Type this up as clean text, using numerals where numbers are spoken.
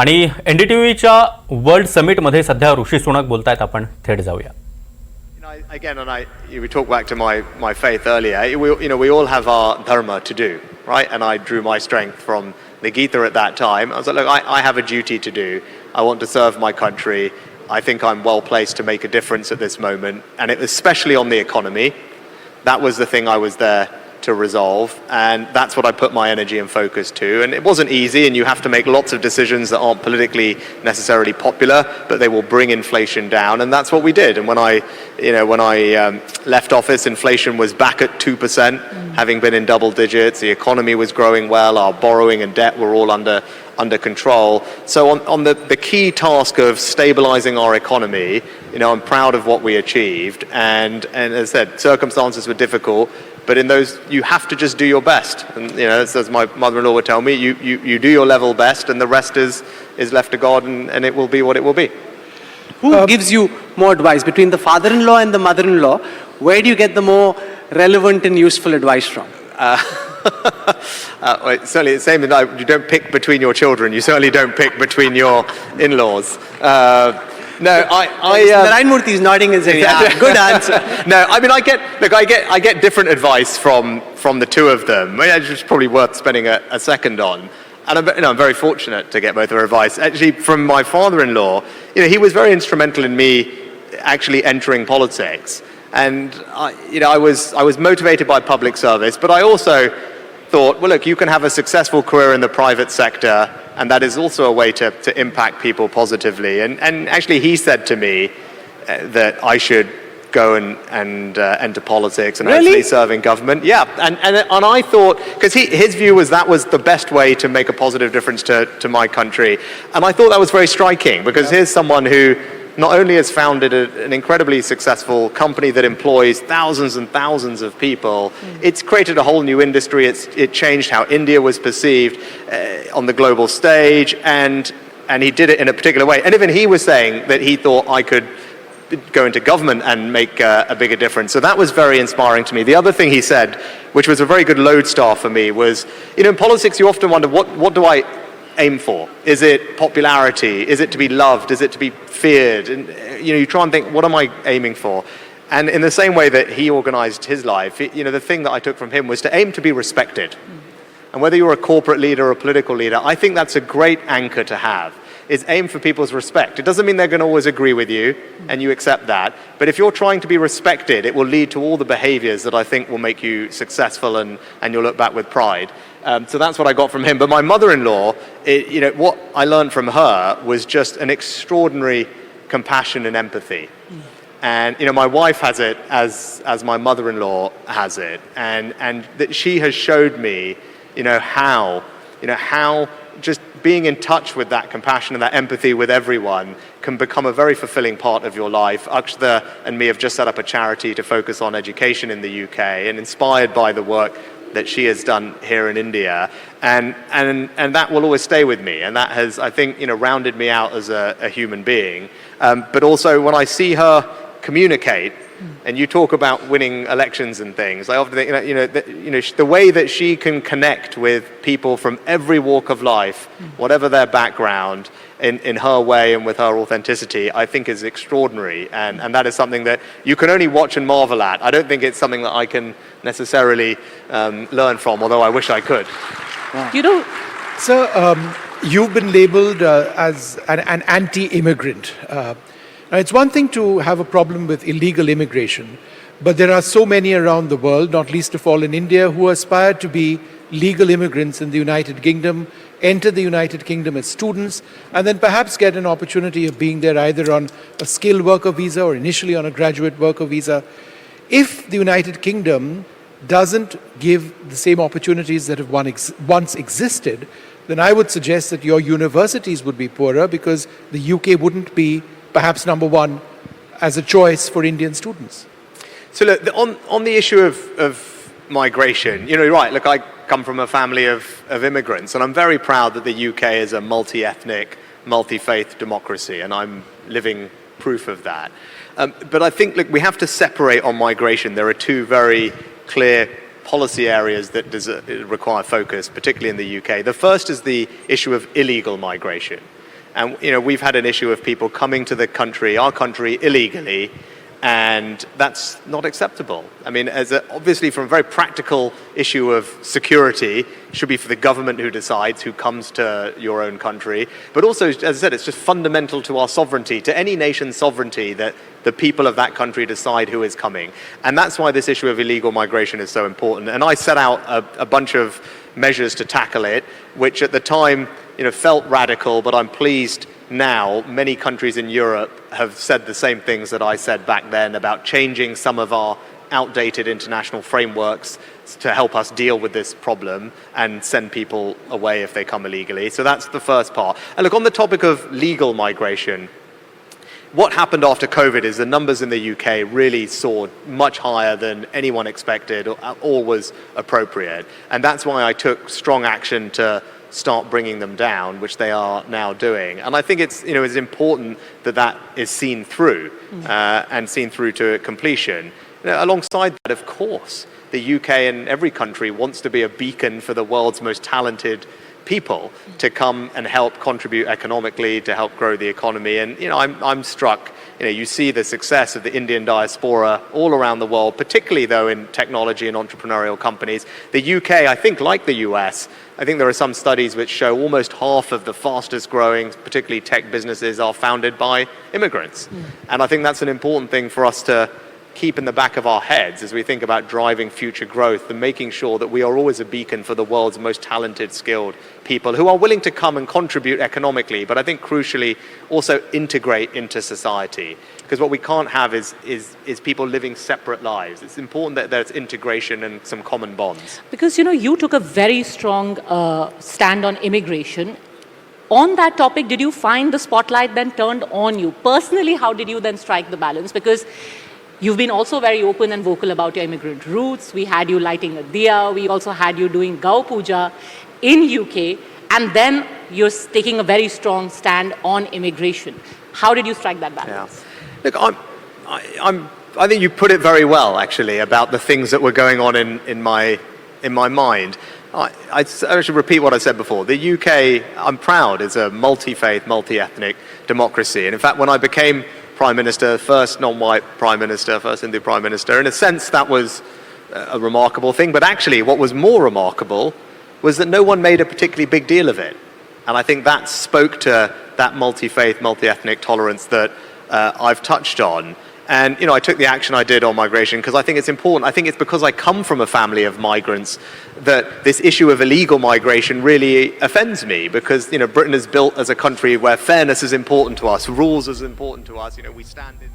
आणि NDTVच्या वर्ल्ड समिटमध्ये सध्या ऋषी सुनक बोलतायत. आपण थेट जाऊया. Again, we talked back to my faith earlier. We all have our dharma to do, right? And I drew my strength from the Gita at that time. I was like, look, I have a duty to do. I want to serve my country. I think I'm well placed to make a difference at this moment, and especially on the economy. That was the thing I was there to resolve, and that's what I put my energy and focus to. And it wasn't easy, and you have to make lots of decisions that aren't politically necessarily popular, but they will bring inflation down, and that's what we did. And when I left office, inflation was back at 2%, having been in double digits. The economy was growing well. Our borrowing and debt were all under control. So on the key task of stabilizing our economy, I'm proud of what we achieved. And as I said, circumstances were difficult, but in those, you have to just do your best. And as my mother-in-law would tell me, you do your level best, and the rest is left to God, and it will be what it will be. Who gives you more advice between the father-in-law and the mother-in-law? Where do you get the more relevant and useful advice from? Certainly, the same as you don't pick between your children. You certainly don't pick between your in-laws. No, Narayan Murthy is nodding his head. Yeah, good answer. No, I mean, I get different advice from the two of them. It's probably worth spending a second on. And I'm very fortunate to get both their advice. Actually, from my father-in-law, he was very instrumental in me actually entering politics. And I was motivated by public service, but I also thought, well, look, you can have a successful career in the private sector, and that is also a way to impact people positively. And actually, he said to me that I should go and enter politics and really? Actually serve in government. Yeah, and I thought, because his view was that was the best way to make a positive difference to my country, and I thought that was very striking, because here's someone who not only has founded an incredibly successful company that employs thousands and thousands of people, it's created a whole new industry. It changed how India was perceived on the global stage, and he did it in a particular way. And even he was saying that he thought I could go into government and make a bigger difference. So that was very inspiring to me. The other thing he said, which was a very good lodestar for me, was, in politics you often wonder, what do I aim for? Is it popularity? Is it to be loved? Is it to be feared? And you try and think, what am I aiming for? And in the same way that he organized his life, the thing that I took from him was to aim to be respected. And whether you're a corporate leader or a political leader, I think that's a great anchor to have, is aim for people's respect. It doesn't mean they're going to always agree with you, and you accept that. But if you're trying to be respected, it will lead to all the behaviors that I think will make you successful, and you'll look back with pride. So that's what I got from him. But my mother-in-law, what I learned from her was just an extraordinary compassion and empathy. And my wife has it as my mother-in-law has it, and that she has showed me, how just being in touch with that compassion and that empathy with everyone can become a very fulfilling part of your life. Akshata and me have just set up a charity to focus on education in the UK, and inspired by the work that she has done here in India, and that will always stay with me, and that has, I think, rounded me out as a human being. But also when I see her communicate, and you talk about winning elections and things, I often think, the way that she can connect with people from every walk of life, whatever their background, in her way and with her authenticity, I think is extraordinary. And that is something that you can only watch and marvel at. I don't think it's something that I can necessarily learn from, although I wish I could. Wow. Sir, you've been labeled as an anti-immigrant. Now, it's one thing to have a problem with illegal immigration, but there are so many around the world, not least of all in India, who aspire to be legal immigrants in the United Kingdom, enter the United Kingdom as students, and then perhaps get an opportunity of being there either on a skilled worker visa or initially on a graduate worker visa. If the United Kingdom doesn't give the same opportunities that have once existed, then I would suggest that your universities would be poorer, because the UK wouldn't be perhaps number one as a choice for Indian students. So look, on the issue of migration, you're right. Look, I come from a family of immigrants, and I'm very proud that the UK is a multi-ethnic, multi-faith democracy, and I'm living proof of that. But I think, look, we have to separate on migration. There are two very clear policy areas that require focus, particularly in the UK. The first is the issue of illegal migration. And we've had an issue of people coming to our country illegally, and that's not acceptable. I mean, obviously from a very practical issue of security, it should be for the government who decides who comes to your own country. But also, as I said, it's just fundamental to our sovereignty, to any nation's sovereignty, that the people of that country decide who is coming. And that's why this issue of illegal migration is so important. And I set out a bunch of measures to tackle it, which at the time, felt radical, but I'm pleased now many countries in Europe have said the same things that I said back then about changing some of our outdated international frameworks to help us deal with this problem and send people away if they come illegally. So that's the first part. And look, on the topic of legal migration, what happened after COVID is the numbers in the UK really soared much higher than anyone expected or was appropriate. And that's why I took strong action to start bringing them down, which they are now doing. And I think it's important that is seen through and seen through to completion. Alongside that, of course, the UK and every country wants to be a beacon for the world's most talented people to come and help contribute economically, to help grow the economy. And I'm struck. You see the success of the Indian diaspora all around the world, particularly though in technology and entrepreneurial companies. The UK, I think, like the US, I think there are some studies which show almost half of the fastest growing, particularly tech businesses, are founded by immigrants. And I think that's an important thing for us to keep in the back of our heads as we think about driving future growth and making sure that we are always a beacon for the world's most talented, skilled people who are willing to come and contribute economically, but I think crucially also integrate into society. Because what we can't have is people living separate lives. It's important that there's integration and some common bonds. Because, you took a very strong stand on immigration. On that topic, did you find the spotlight then turned on you? Personally, how did you then strike the balance? Because you've been also very open and vocal about your immigrant roots. We had you lighting a diya. We also had you doing Gau Puja in UK. And then you're taking a very strong stand on immigration. How did you strike that balance? Yeah. Look, I think you put it very well, actually, about the things that were going on in my mind. I should repeat what I said before. The UK, I'm proud, is a multi-faith, multi-ethnic democracy. And in fact, when I became Prime Minister, first non-white Prime Minister, first Hindu Prime Minister, in a sense that was a remarkable thing. But actually what was more remarkable was that no one made a particularly big deal of it. And I think that spoke to that multi-faith, multi-ethnic tolerance that I've touched on. And, I took the action I did on migration because I think it's important. I think it's because I come from a family of migrants that this issue of illegal migration really offends me because, Britain is built as a country where fairness is important to us, rules is important to us. We stand in...